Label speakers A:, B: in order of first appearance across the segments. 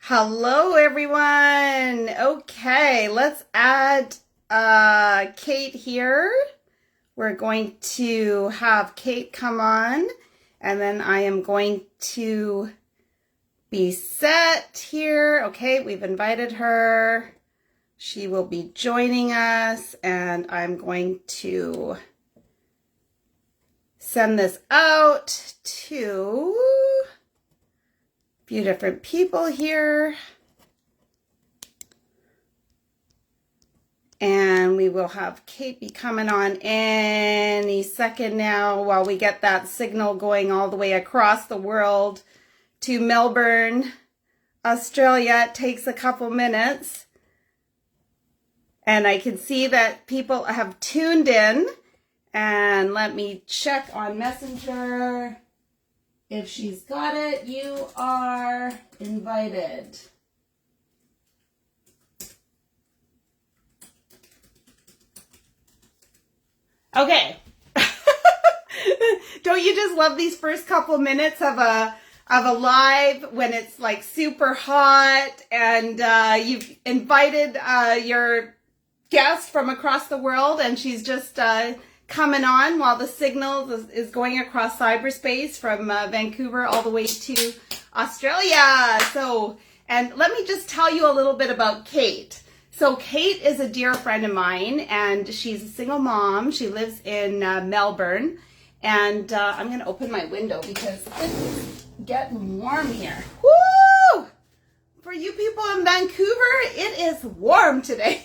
A: Hello, everyone. Okay, let's add Kate here. We're going to have Kate come on, and then I am going to be set here. Okay, we've invited her. She will be joining us, and I'm going to send this out to a few different people here. And we will have Kate be coming on any second now while we get that signal going all the way across the world to Melbourne, Australia. It takes a couple minutes. And I can see that people have tuned in. And let me check on Messenger. If she's got it, you are invited. Okay. Don't you just love these first couple minutes of a live when it's like super hot and you've invited your guest from across the world and she's just coming on while the signal is going across cyberspace from Vancouver all the way to Australia. So, and let me just tell you a little bit about Kate. So Kate is a dear friend of mine, and she's a single mom. She lives in Melbourne, and I'm going to open my window because it's getting warm here. Woo! For you people in Vancouver, it is warm today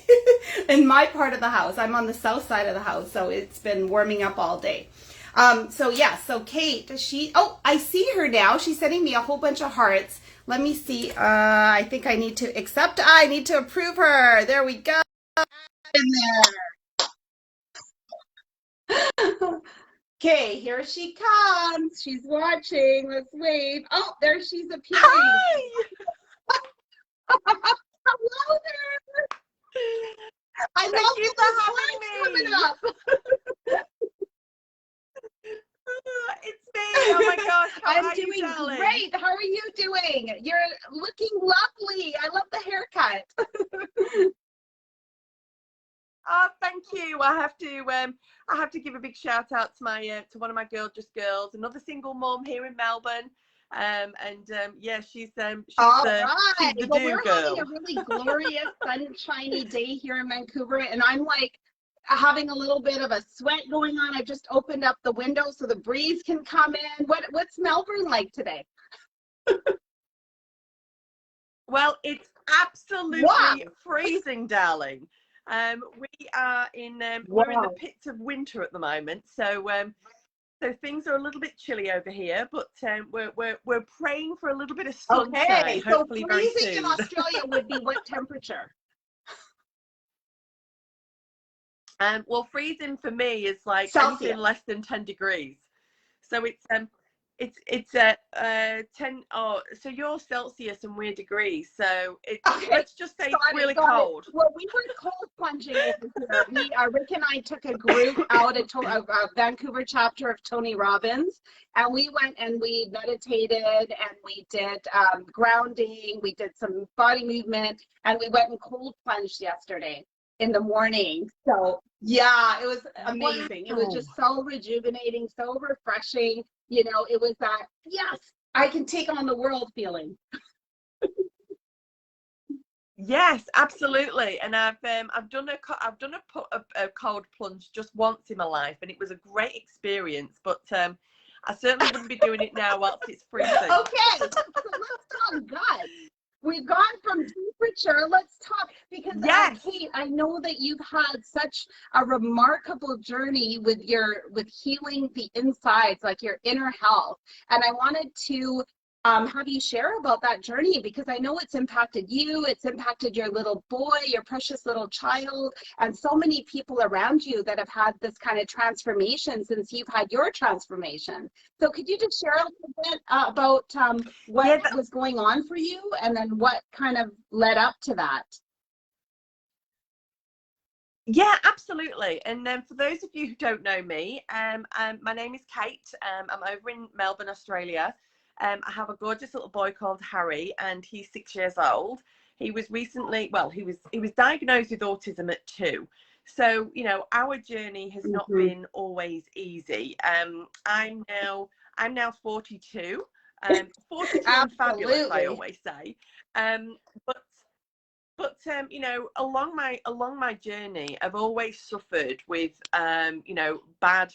A: in my part of the house. I'm on the south side of the house, so it's been warming up all day. So Kate, I see her now. She's sending me a whole bunch of hearts. Let me see. I think I need to accept. I need to approve her. There we go. In there. Okay, here she comes. She's watching. Let's wave. Oh, there she's appearing.
B: Hi!
A: Hello there. I love you for having me. Up.
B: It's me. Oh my gosh.
A: I'm doing great. How are you doing? You're looking lovely. I love the haircut.
B: Oh, thank you. I have to give a big shout out to my to one of my gorgeous girls, another single mom here in Melbourne. Yeah, she's
A: All right.
B: the
A: Well,
B: do
A: we're
B: girl.
A: having a really glorious, sunshiny day here in Vancouver, and I'm like having a little bit of a sweat going on. I just opened up the window so the breeze can come in. What's Melbourne like today?
B: Well, it's absolutely freezing, darling. We are in we're in the pits of winter at the moment, so things are a little bit chilly over here, but we're praying for a little bit of sunshine.
A: Okay,
B: hopefully
A: so
B: very
A: freezing
B: soon.
A: in Australia would be what temperature?
B: Well, freezing for me is like
A: Celsius.
B: anything less than 10 degrees. So it's 10. Oh, so you're Celsius and we're degrees. So let's just say it's really cold.
A: Well, we were cold plunging over here. Rick and I took a group out at a Vancouver chapter of Tony Robbins, and we went and we meditated and we did grounding. We did some body movement, and we went and cold plunged yesterday in the morning. So yeah, it was amazing. Wow. It was just so rejuvenating, so refreshing. You know, it was that, yes, I can take on the world feeling.
B: Yes, absolutely. And I've done a cold plunge just once in my life, and it was a great experience. But I certainly wouldn't be doing it now whilst it's freezing.
A: Okay, so let's talk gut. We've gone from temperature. Let's talk because
B: yes.
A: Kate, I know that you've had such a remarkable journey with healing the insides, like your inner health. And I wanted to have you share about that journey because I know it's impacted you, it's impacted your little boy, your precious little child, and so many people around you that have had this kind of transformation since you've had your transformation. So could you just share a little bit about what was going on for you and then what kind of led up to that?
B: Yeah, absolutely. And for those of you who don't know me, my name is Kate. I'm over in Melbourne, Australia. I have a gorgeous little boy called Harry, and he's 6 years old. He was recently, well, he was diagnosed with autism at 2. So, you know, our journey has not been always easy. I'm now 42. 42 and fabulous, I always say. But you know, along my journey, I've always suffered with you know, bad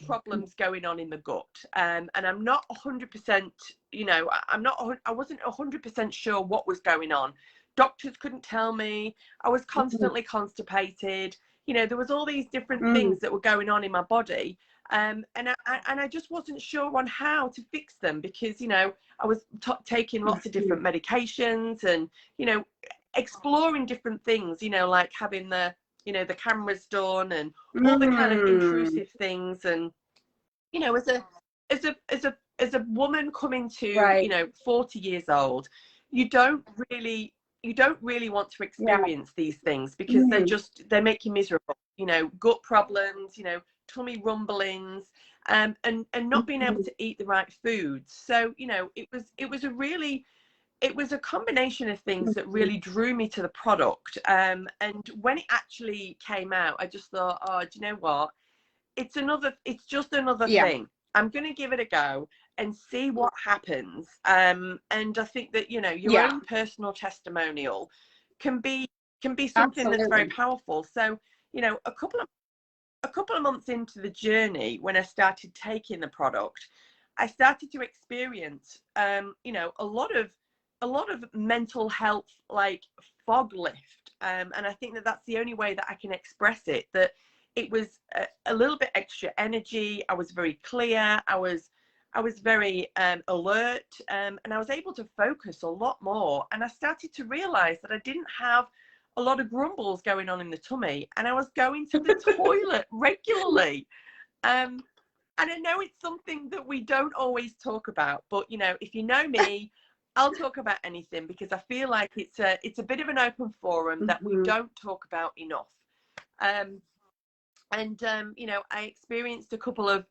B: problems going on in the gut, and I'm not 100%, you know, I wasn't 100% sure what was going on. Doctors couldn't tell me. I was constantly constipated. You know, there was all these different things that were going on in my body, and I just wasn't sure on how to fix them, because, you know, I was taking lots of different medications, and, you know, exploring different things, you know, like having the, you know, the cameras done and all the kind of intrusive things. And, you know, as a woman coming to, you know, 40 years old, you don't really want to experience these things, because they make you miserable. You know, gut problems, you know, tummy rumblings, and not being able to eat the right foods. So, you know, it was a combination of things that really drew me to the product. And when it actually came out, I just thought, oh, do you know what? It's just another thing. I'm going to give it a go and see what happens. And I think that, you know, your own personal testimonial can be something that's very powerful. So, you know, a couple of months into the journey, when I started taking the product, I started to experience, you know, a lot of mental health, like, fog lift. And I think that that's the only way that I can express it, that it was a little bit extra energy. I was very clear. I was very alert, and I was able to focus a lot more. And I started to realize that I didn't have a lot of grumbles going on in the tummy, and I was going to the toilet regularly. And I know it's something that we don't always talk about, but, you know, if you know me, I'll talk about anything, because I feel like it's a bit of an open forum that we don't talk about enough. You know, I experienced a couple of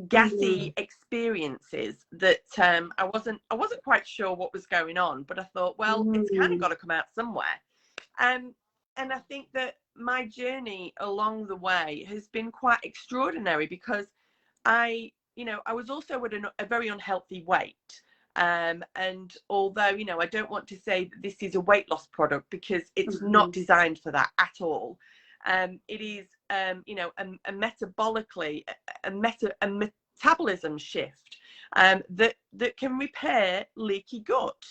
B: gassy experiences that I wasn't quite sure what was going on, but I thought, well, it's kind of got to come out somewhere. And I think that my journey along the way has been quite extraordinary, because I was also at a very unhealthy weight. And although, you know, I don't want to say that this is a weight loss product, because it's not designed for that at all. It is, you know, a metabolically, a metabolism shift that can repair leaky gut.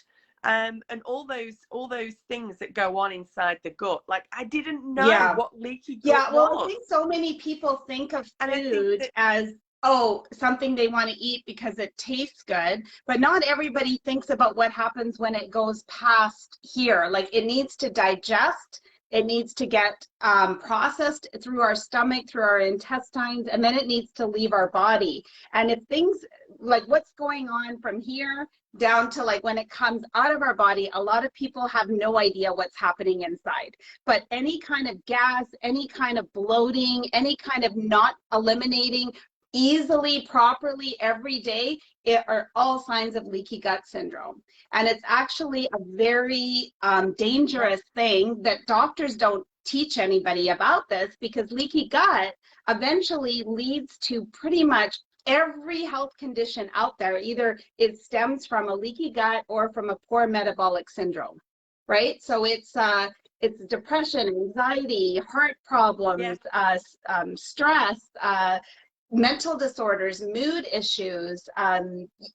B: And all those things that go on inside the gut. Like, I didn't know what leaky gut was.
A: I think so many people think of food as, oh, something they want to eat because it tastes good, but not everybody thinks about what happens when it goes past here. Like, it needs to digest, it needs to get processed through our stomach, through our intestines, and then it needs to leave our body. And if things, like what's going on from here down to, like, when it comes out of our body, a lot of people have no idea what's happening inside. But any kind of gas, any kind of bloating, any kind of not eliminating easily, properly every day, it are all signs of leaky gut syndrome. And it's actually a very dangerous thing that doctors don't teach anybody about this, because leaky gut eventually leads to pretty much every health condition out there. Either it stems from a leaky gut or from a poor metabolic syndrome, right? So it's depression, anxiety, heart problems, stress, mental disorders, mood issues,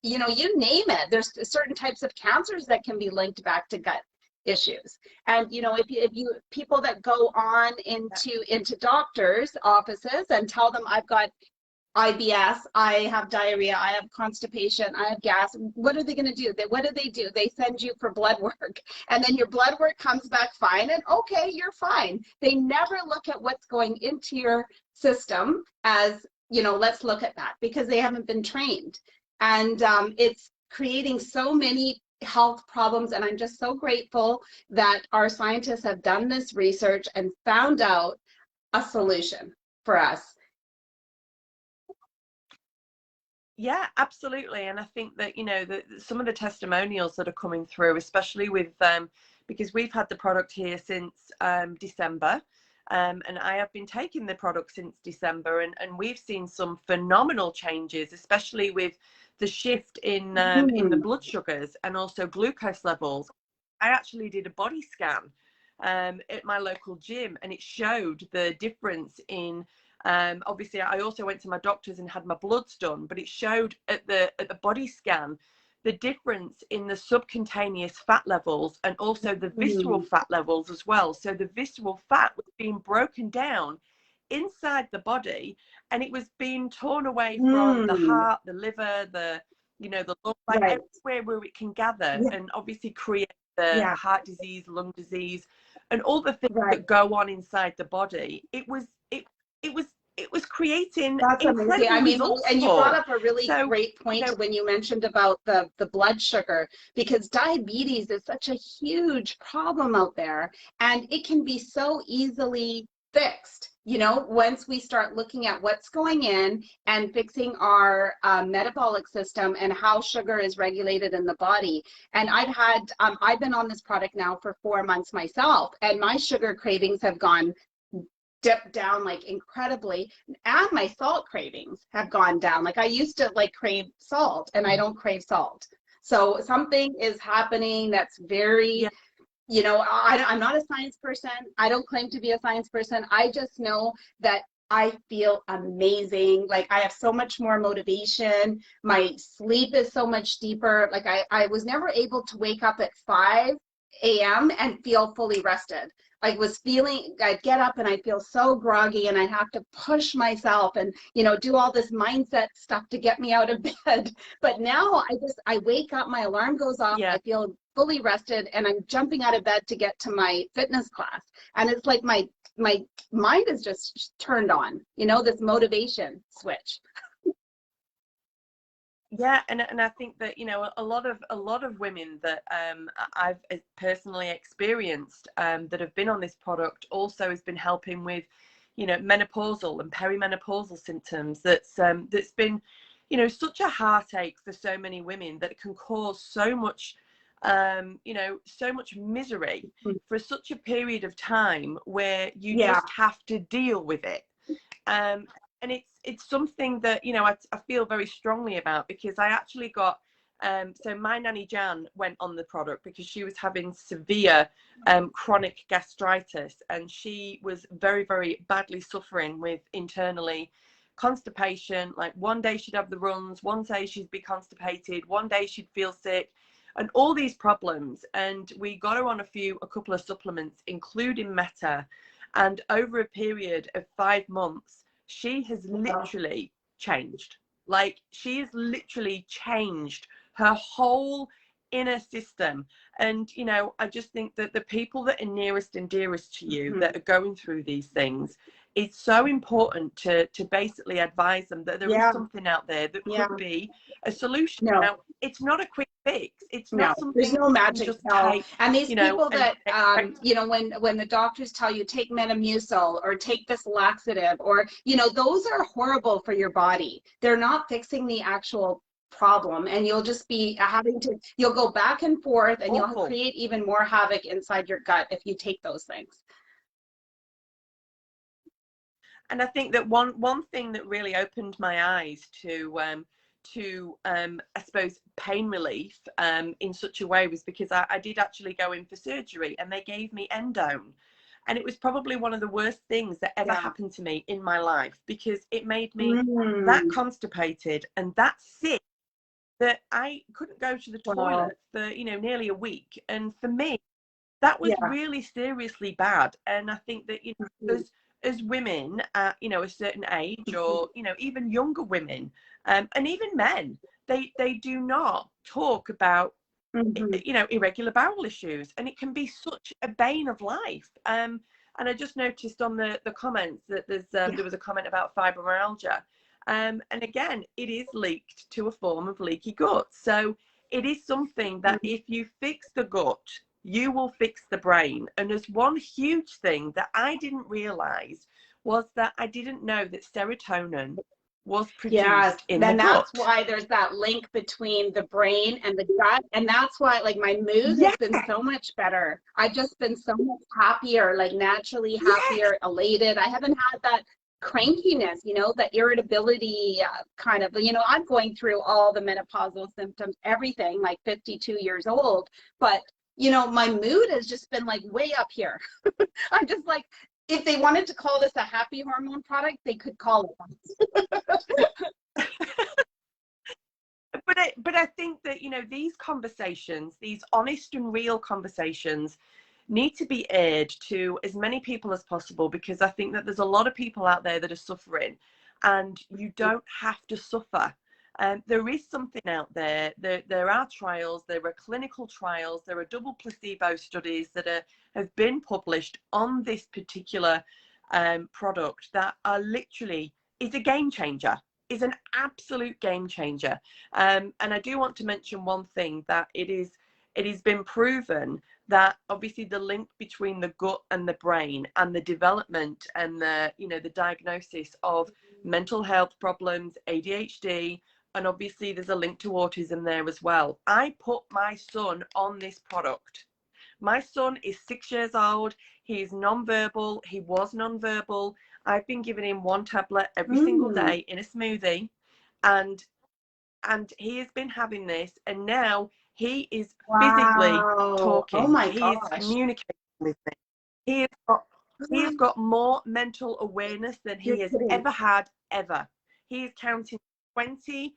A: you know, you name it. There's certain types of cancers that can be linked back to gut issues. And, you know, if you people that go on into doctors' offices and tell them, I've got IBS, I have diarrhea, I have constipation, I have gas, what are they going to do? What do? They send you for blood work, and then your blood work comes back fine, and okay, you're fine. They never look at what's going into your system as, you know, let's look at that, because they haven't been trained. And it's creating so many health problems. And I'm just so grateful that our scientists have done this research and found out a solution for us.
B: Yeah, absolutely. And I think that, you know, some of the testimonials that are coming through, especially with because we've had the product here since December, and I have been taking the product since December, and we've seen some phenomenal changes, especially with the shift in the blood sugars and also glucose levels. I actually did a body scan at my local gym, and it showed the difference in obviously I also went to my doctors and had my bloods done, but it showed at the body scan the difference in the subcutaneous fat levels and also the visceral fat levels as well. So the visceral fat was being broken down inside the body, and it was being torn away from the heart, the liver, the, you know, the lung, like everywhere where it can gather and obviously create the heart disease, lung disease, and all the things that go on inside the body. It was creating incredible results.
A: And you brought up a really great point when you mentioned about the blood sugar, because diabetes is such a huge problem out there, and it can be so easily fixed, you know, once we start looking at what's going in and fixing our metabolic system and how sugar is regulated in the body. And I've been on this product now for 4 months myself, and my sugar cravings have gone dipped down like incredibly, and my salt cravings have gone down. Like I used to like crave salt, and I don't crave salt. So something is happening that's very you know, I'm not a science person. I don't claim to be a science person. I just know that I feel amazing. Like I have so much more motivation. My sleep is so much deeper. Like I was never able to wake up at 5 a.m. and feel fully rested. Like I'd get up and I'd feel so groggy, and I'd have to push myself and, you know, do all this mindset stuff to get me out of bed. But now I wake up, my alarm goes off, I feel fully rested, and I'm jumping out of bed to get to my fitness class. And it's like my mind is just turned on, you know, this motivation switch.
B: Yeah, and I think that, you know, a lot of women that I've personally experienced that have been on this product also has been helping with, you know, menopausal and perimenopausal symptoms. That's been, you know, such a heartache for so many women, that it can cause so much you know, so much misery for such a period of time where you just have to deal with it. And it's something that, you know, I feel very strongly about, because I actually got so my nanny Jan went on the product because she was having severe chronic gastritis, and she was very, very badly suffering with internally constipation. Like one day she'd have the runs, one day she'd be constipated, one day she'd feel sick, and all these problems. And we got her on a couple of supplements, including Meta, and over a period of 5 months she has literally changed. Like she has literally changed her whole inner system. And, you know, I just think that the people that are nearest and dearest to you that are going through these things, it's so important to basically advise them that there is something out there that could be a solution. Now, it's not a quick fix. It's not something.
A: There's no magic pill. And these people that you know, when the doctors tell you take Metamucil or take this laxative, or, you know, those are horrible for your body. They're not fixing the actual problem, and you'll just be you'll go back and forth, and you'll create even more havoc inside your gut if you take those things.
B: And I think that one thing that really opened my eyes to I suppose pain relief in such a way was because I did actually go in for surgery, and they gave me endone, and it was probably one of the worst things that ever happened to me in my life, because it made me that constipated and that sick that I couldn't go to the toilet for, you know, nearly a week. And for me, that was really seriously bad. And I think that, you know, as women at, you know, a certain age, or, you know, even younger women, and even men, they do not talk about, you know, irregular bowel issues, and it can be such a bane of life. And I just noticed on the comments that there was a comment about fibromyalgia. And again, it is linked to a form of leaky gut. So it is something that if you fix the gut, you will fix the brain. And there's one huge thing that I didn't realize, was that I didn't know that serotonin was
A: Yes,
B: produced in the
A: then that's
B: gut.
A: why there's that link between the brain and the gut. And that's why, like, my mood
B: Yeah,
A: has been so much better. I've just been so much happier, like, naturally
B: yes.
A: happier, elated. I haven't had that crankiness, the irritability kind of, I'm going through all the menopausal symptoms, everything, like 52 years old. But, my mood has just been like way up here. I'm just like, if they wanted to call this a happy hormone product, they could call it.
B: But I think that, these conversations, these honest and real conversations, need to be aired to as many people as possible, because I think that there's a lot of people out there that are suffering, and you don't have to suffer. There is something out there. There are trials, there are clinical trials, there are double placebo studies that have been published on this particular product that are literally, is a game changer, is an absolute game changer. And I do want to mention one thing, that it has been proven that obviously the link between the gut and the brain and the development and the diagnosis of mental health problems, ADHD, and obviously there's a link to autism there as well. I put my son on this product. My son is 6 years old. He's non-verbal. He was non-verbal. I've been giving him one tablet every single day in a smoothie, and he has been having this, and now he is physically
A: Wow. Oh
B: talking.
A: my
B: He is
A: gosh.
B: communicating with me. He has got more mental awareness than
A: You're
B: he has
A: kidding.
B: ever had, ever. He is counting 20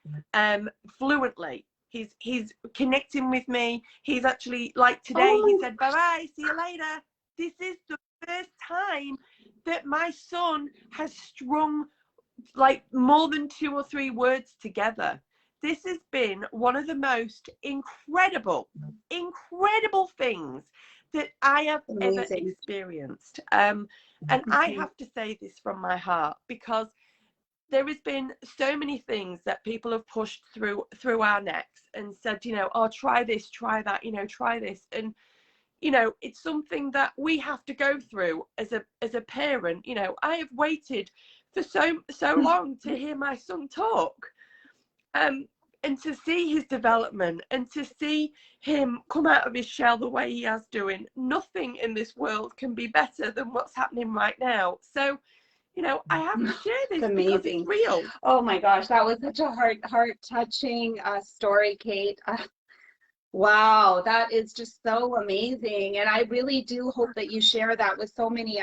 B: fluently. He's connecting with me. He's actually, like today, he
A: Oh
B: said, bye-bye, see you later. This is the first time that my son has strung like more than 2 or 3 words together. This has been one of the most incredible things that I have
A: my,
B: ever
A: amazing.
B: experienced. And I have to say this from my heart, because there has been so many things that people have pushed through our necks and said, oh, try this, try that, try this. And it's something that we have to go through as a parent. I have waited for so long to hear my son talk, and to see his development and to see him come out of his shell the way he has doing. Nothing in this world can be better than what's happening right now. So I have to share
A: It's
B: this because it's
A: amazing.
B: real.
A: Oh my gosh, that was such a heart touching story, Kate. Wow, that is just so amazing. And I really do hope that you share that with so many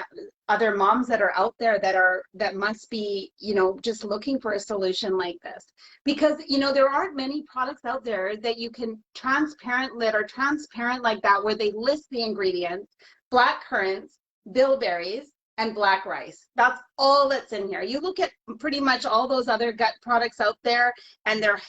A: other moms that are out there that must be, just looking for a solution like this. Because, there aren't many products out there that you can that are transparent like that, where they list the ingredients: black currants, bilberries, and black rice. That's all that's in here. You look at pretty much all those other gut products out there, and they're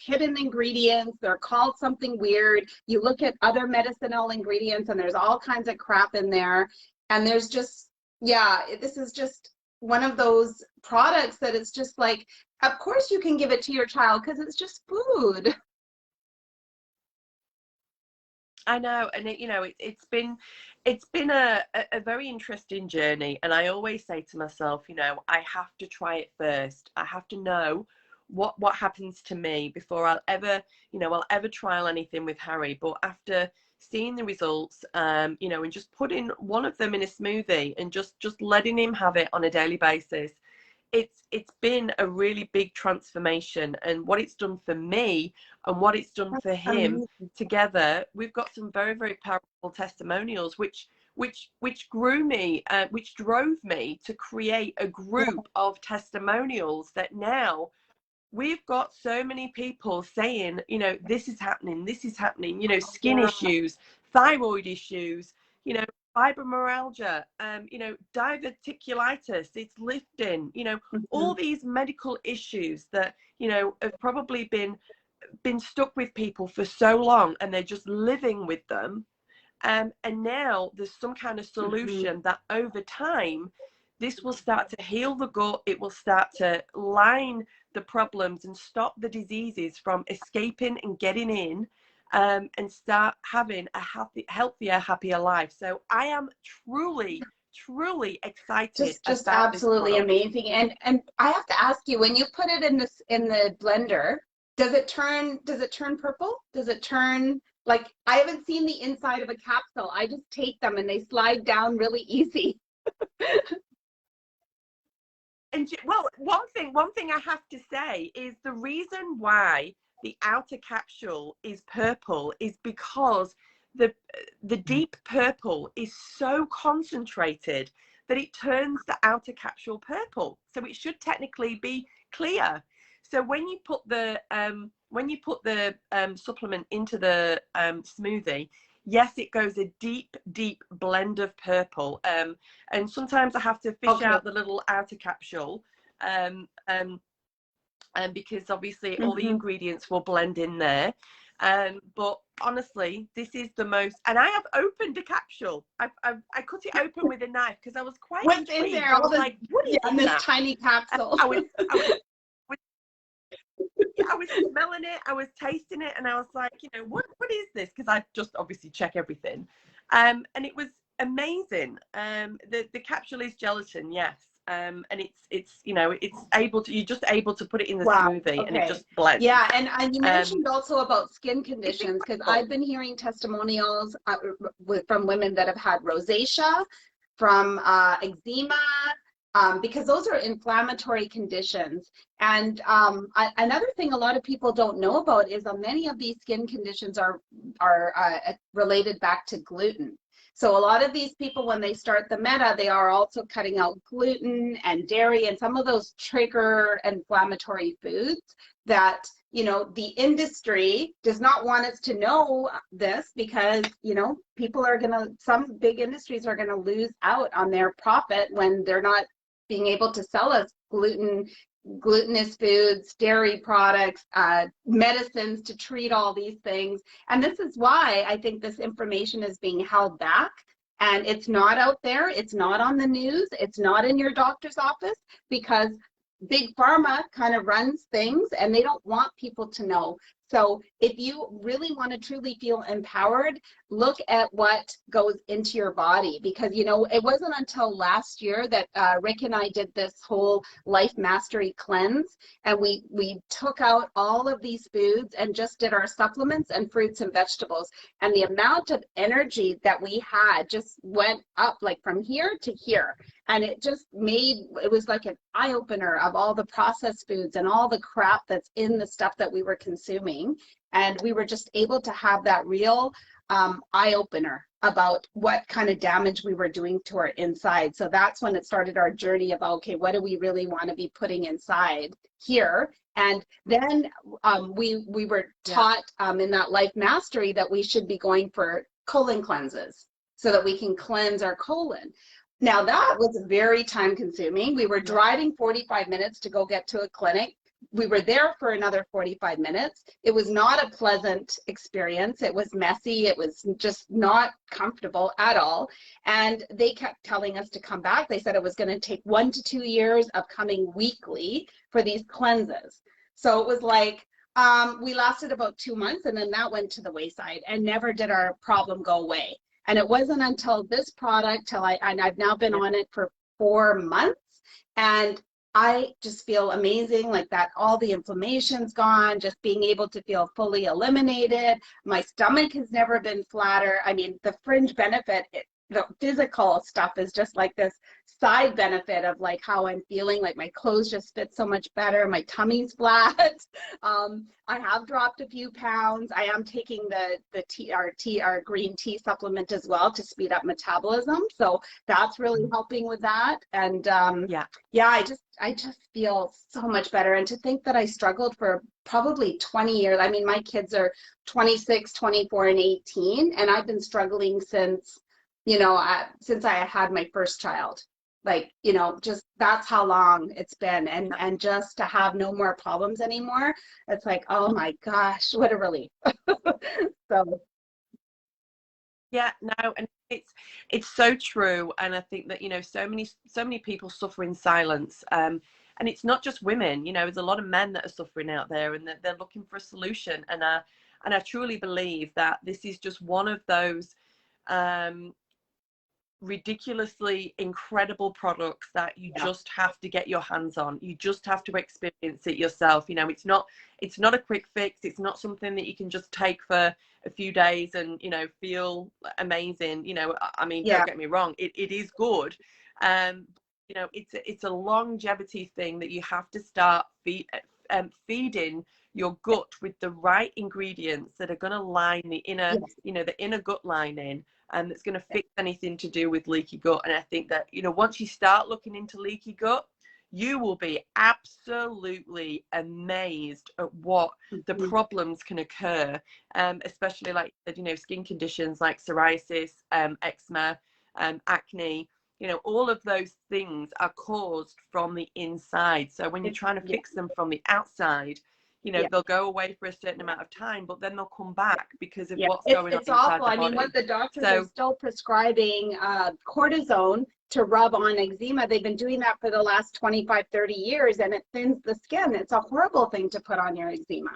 A: hidden ingredients. They're called something weird. You look at other medicinal ingredients, and there's all kinds of crap in there. And there's just, yeah, this is just one of those products that it's just like, of course you can give it to your child because it's just food.
B: I know, and it's been a very interesting journey, and I always say to myself, I have to try it first. I have to know what happens to me before I'll ever trial anything with Harry. But after seeing the results, and just putting one of them in a smoothie and just letting him have it on a daily basis, it's been a really big transformation. And what it's done for me and what it's done for him,
A: Amazing.
B: together we've got some very, very powerful testimonials, which grew me, which drove me to create a group of testimonials that now we've got so many people saying, this is happening, skin
A: Yeah.
B: issues, thyroid issues, fibromyalgia, diverticulitis, it's lifting,
A: Mhm.
B: all these medical issues that, have probably been stuck with people for so long, and they're just living with them. And now there's some kind of
A: Mhm.
B: solution that over time, this will start to heal the gut. It will start to line the problems and stop the diseases from escaping and getting in, and start having a healthier, happier life. So I am truly, truly excited
A: just
B: about this
A: absolutely
B: product.
A: amazing. And I have to ask you, when you put it in the blender, does it turn purple? Does it turn, like, I haven't seen the inside of a capsule. I just take them and they slide down really easy.
B: And well, one thing I have to say is the reason why the outer capsule is purple is because the deep purple is so concentrated that it turns the outer capsule purple. So it should technically be clear. So when you put the supplement into the smoothie, yes, it goes a deep blend of purple. And sometimes I have to fish out the little outer capsule, because obviously all the ingredients will blend in there. But honestly, this is the most, and I have opened a capsule. I cut it open with a knife because I was quite
A: What's
B: intrigued.
A: in there?
B: I was like, what is
A: in this
B: that?
A: tiny capsule?
B: I was smelling it, I was tasting it, and I was like, what is this? Because I just obviously check everything. And it was amazing. The capsule is gelatin, yes. And it's able to, you're just able to put it in the smoothie and it just blends.
A: Yeah, and you mentioned also about skin conditions, because I've been hearing testimonials from women that have had rosacea, from eczema, because those are inflammatory conditions. And another thing a lot of people don't know about is many of these skin conditions are related back to gluten. So a lot of these people, when they start the meta, they are also cutting out gluten and dairy and some of those trigger inflammatory foods that, the industry does not want us to know this, because, people are some big industries are going to lose out on their profit when they're not being able to sell us glutinous foods, dairy products, medicines to treat all these things. And this is why I think this information is being held back, and it's not out there. It's not on the news. It's not in your doctor's office, because big pharma kind of runs things and they don't want people to know. So if you really want to truly feel empowered, look at what goes into your body, because, it wasn't until last year that Rick and I did this whole Life Mastery cleanse, and we took out all of these foods and just did our supplements and fruits and vegetables. And the amount of energy that we had just went up, like from here to here. And it was like an eye opener of all the processed foods and all the crap that's in the stuff that we were consuming. And we were just able to have that real eye opener about what kind of damage we were doing to our inside. So that's when it started our journey of, okay, what do we really want to be putting inside here? And then we were taught in that Life Mastery that we should be going for colon cleanses so that we can cleanse our colon. Now that was very time consuming. We were driving 45 minutes to go get to a clinic. We were there for another 45 minutes. It was not a pleasant experience. It was messy. It was just not comfortable at all. And they kept telling us to come back. They said it was going to take 1 to 2 years of coming weekly for these cleanses. So it was like, we lasted about 2 months, and then that went to the wayside, and never did our problem go away. And it wasn't until this product, I've now been on it for 4 months, and I just feel amazing, like that all the inflammation's gone, just being able to feel fully eliminated. My stomach has never been flatter. I mean, the fringe benefit, the physical stuff is just like this side benefit of like how I'm feeling, like my clothes just fit so much better, my tummy's flat. I have dropped a few pounds. I am taking our green tea supplement as well to speed up metabolism, so that's really helping with that. And I just feel so much better. And to think that I struggled for probably 20 years. I mean, my kids are 26, 24, and 18, and I've been struggling since I had my first child. Like, just that's how long it's been. And just to have no more problems anymore, it's like, oh my gosh, what a relief. So
B: yeah, no, and it's so true. And I think that so many people suffer in silence, and it's not just women. There's a lot of men that are suffering out there, and they're looking for a solution. And I truly believe that this is just one of those ridiculously incredible products that you just have to get your hands on. You just have to experience it yourself. You know, it's not a quick fix. It's not something that you can just take for a few days and, you know, feel amazing. You know, I mean, don't get me wrong, it is good. You know, it's a longevity thing that you have to start feeding your gut with the right ingredients that are going to line the inner, you know, the inner gut lining, and that's going to fix anything to do with leaky gut. And I think that, you know, once you start looking into leaky gut, you will be absolutely amazed at what the problems can occur, especially like, you know, skin conditions like psoriasis, eczema, acne. You know, all of those things are caused from the inside. So when you're trying to fix them from the outside, you know, they'll go away for a certain amount of time, but then they'll come back because of what's going on inside
A: awful.
B: the body.
A: I mean, what the doctors are still prescribing cortisone to rub on eczema. They've been doing that for the last 25, 30 years, and it thins the skin. It's a horrible thing to put on your eczema.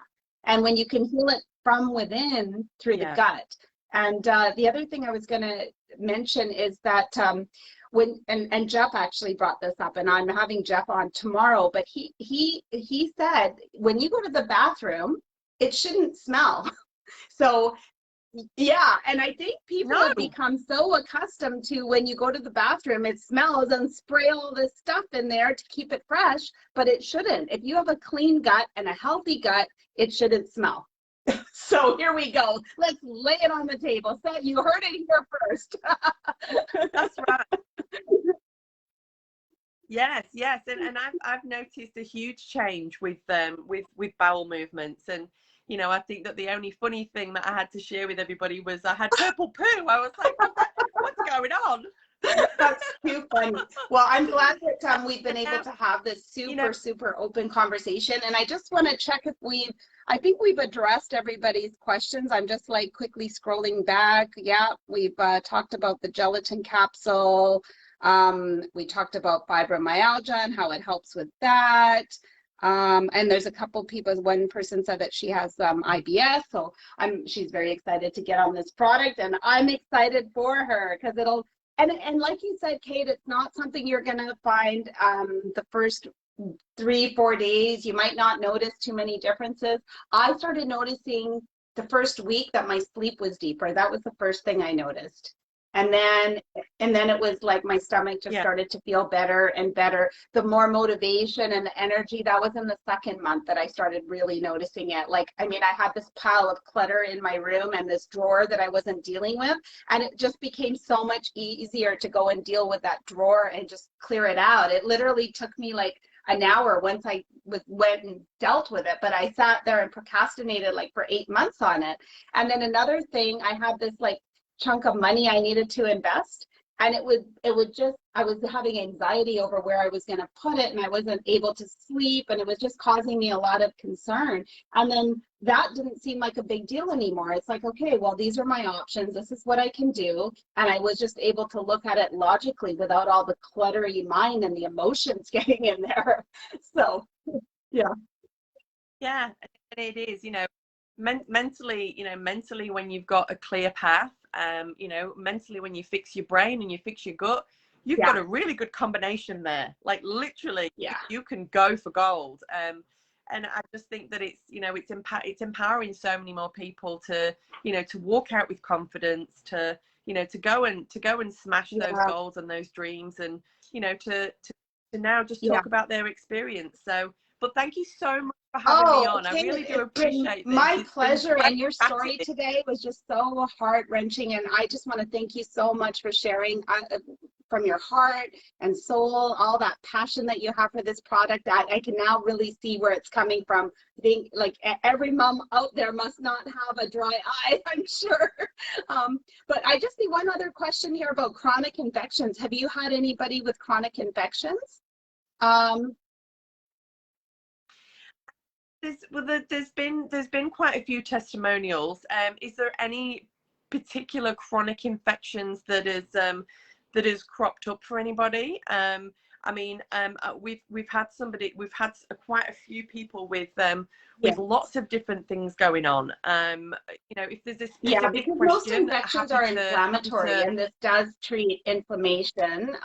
A: And when you can heal it from within through the gut. And the other thing I was going to mention is that and Jeff actually brought this up, and I'm having Jeff on tomorrow, but he said when you go to the bathroom, it shouldn't smell. So yeah, and I think people have become so accustomed to when you go to the bathroom, it smells, and spray all this stuff in there to keep it fresh, but it shouldn't. If you have a clean gut and a healthy gut, it shouldn't smell. So here we go. Let's lay it on the table. So you heard it here first.
B: That's right. Yes, and I've noticed a huge change with bowel movements. And you know, I think that the only funny thing that I had to share with everybody was I had purple poo. I was like, what's going on?
A: That's too funny. Well, I'm glad that we've been able to have this super open conversation. And I just want to check if I think we've addressed everybody's questions. I'm just like quickly scrolling back. Yeah, we've talked about the gelatin capsule. We talked about fibromyalgia and how it helps with that. And there's a couple people, one person said that she has IBS, so she's very excited to get on this product, and I'm excited for her because it'll, and like you said, Kate, it's not something you're going to find the first 3-4 days. You might not notice too many differences. I started noticing the first week that my sleep was deeper. That was the first thing I noticed. And then it was like my stomach just started to feel better and better. The more motivation and the energy, that was in the second month that I started really noticing it. Like, I mean, I had this pile of clutter in my room and this drawer that I wasn't dealing with. And it just became so much easier to go and deal with that drawer and just clear it out. It literally took me like an hour once I went and dealt with it. But I sat there and procrastinated like for 8 months on it. And then another thing, I had this like chunk of money I needed to invest, and it would just, I was having anxiety over where I was going to put it, and I wasn't able to sleep, and it was just causing me a lot of concern. And then that didn't seem like a big deal anymore. It's like, okay, well, these are my options, this is what I can do, and I was just able to look at it logically without all the cluttery mind and the emotions getting in there. So yeah,
B: it is, you know, mentally when you've got a clear path, you know, mentally when you fix your brain and you fix your gut, you've got a really good combination there. Like literally, you can go for gold. And I just think that it's, you know, it's empowering so many more people to, you know, to walk out with confidence, to, you know, to go and smash those goals and those dreams, and, you know, to now just talk about their experience. So, but thank you so much for having me on. I really do appreciate this.
A: My pleasure. And your story today was just so heart-wrenching, and I just want to thank you so much for sharing from your heart and soul, all that passion that you have for this product. I can now really see where it's coming from. I think like every mom out there must not have a dry eye, I'm sure. But I just see one other question here about chronic infections. Have you had anybody with chronic infections?
B: There's been quite a few testimonials. Is there any particular chronic infections that is cropped up for anybody? I mean, we've had quite a few people with
A: Yes.
B: lots of different things going on. You know, if there's this
A: Yeah,
B: specific
A: because most
B: question,
A: infections are inflammatory, and this does treat inflammation.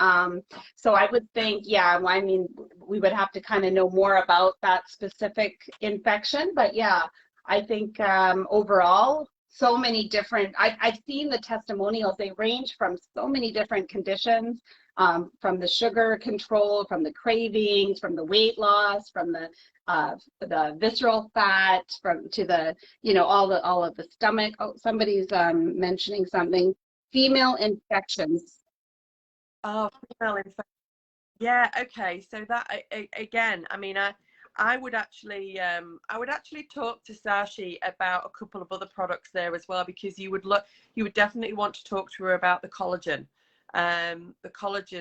A: So I would think, yeah, well, I mean, we would have to kind of know more about that specific infection. But yeah, I think overall, so many different, I've seen the testimonials, they range from so many different conditions, from the sugar control, from the cravings, from the weight loss, from the visceral fat, from to the, you know, all of the stomach. Oh, somebody's mentioning something. Female infections.
B: Oh, female infection. Yeah, okay. So that again, I mean, I would actually talk to Sashi about a couple of other products there as well, because you would definitely want to talk to her about the collagen,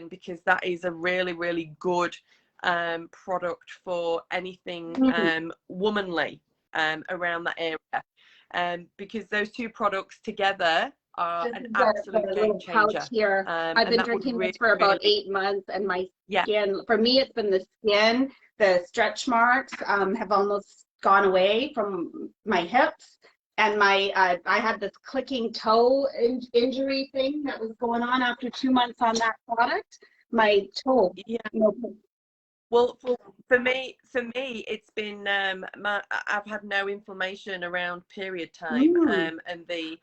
B: because that is a really, really good product for anything womanly around that area, because those two products together are an absolute game changer.
A: Here. I've been drinking this for about 8 months, and my skin, for me, it's been the skin. The stretch marks have almost gone away from my hips, and my I had this clicking toe injury thing that was going on after 2 months on that product. My toe.
B: Yeah.
A: No.
B: Well, for me, it's been I've had no inflammation around period time, and the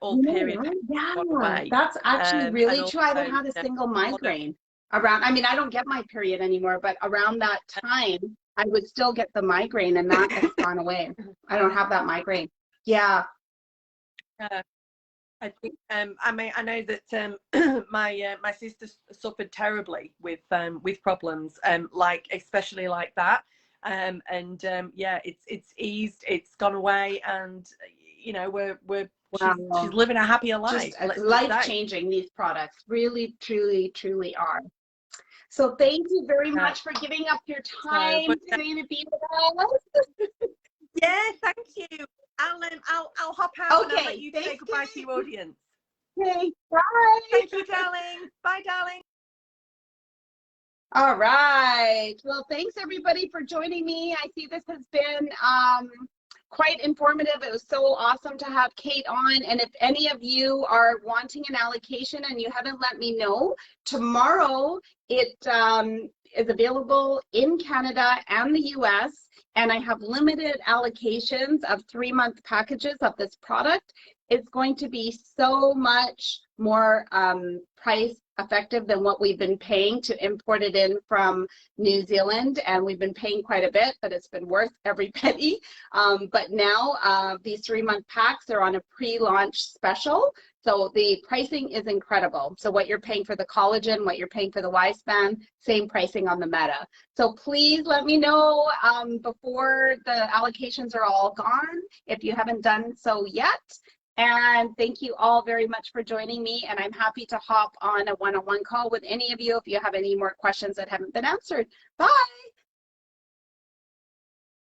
B: all period
A: Yeah, that's actually really true. I haven't had a single migraine around. I mean, I don't get my period anymore, but around that time, I would still get the migraine, and that has gone away. I don't have that migraine. Yeah.
B: I think I mean, I know that my sister suffered terribly with problems like, especially like that, and yeah, it's eased, it's gone away, and you know, she's living a happier life.
A: Just life changing. These products really, truly are. So thank you very much for giving up your time today to be with us.
B: Yeah, thank you. I'll hop out and I'll let you say goodbye to your audience.
A: Okay, bye.
B: Thank you, darling. Bye, darling.
A: All right. Well, thanks everybody for joining me. I see this has been quite informative. It was so awesome to have Kate on. And if any of you are wanting an allocation and you haven't let me know, tomorrow it is available in Canada and the US. And I have limited allocations of 3-month packages of this product. It's going to be so much more price effective than what we've been paying to import it in from New Zealand, and we've been paying quite a bit, but it's been worth every penny. But now these 3-month packs are on a pre-launch special, so the pricing is incredible. So what you're paying for the collagen, what you're paying for the Y-span, same pricing on the Meta. So please let me know before the allocations are all gone if you haven't done so yet. And thank you all very much for joining me. And I'm happy to hop on a one-on-one call with any of you if you have any more questions that haven't been answered. Bye.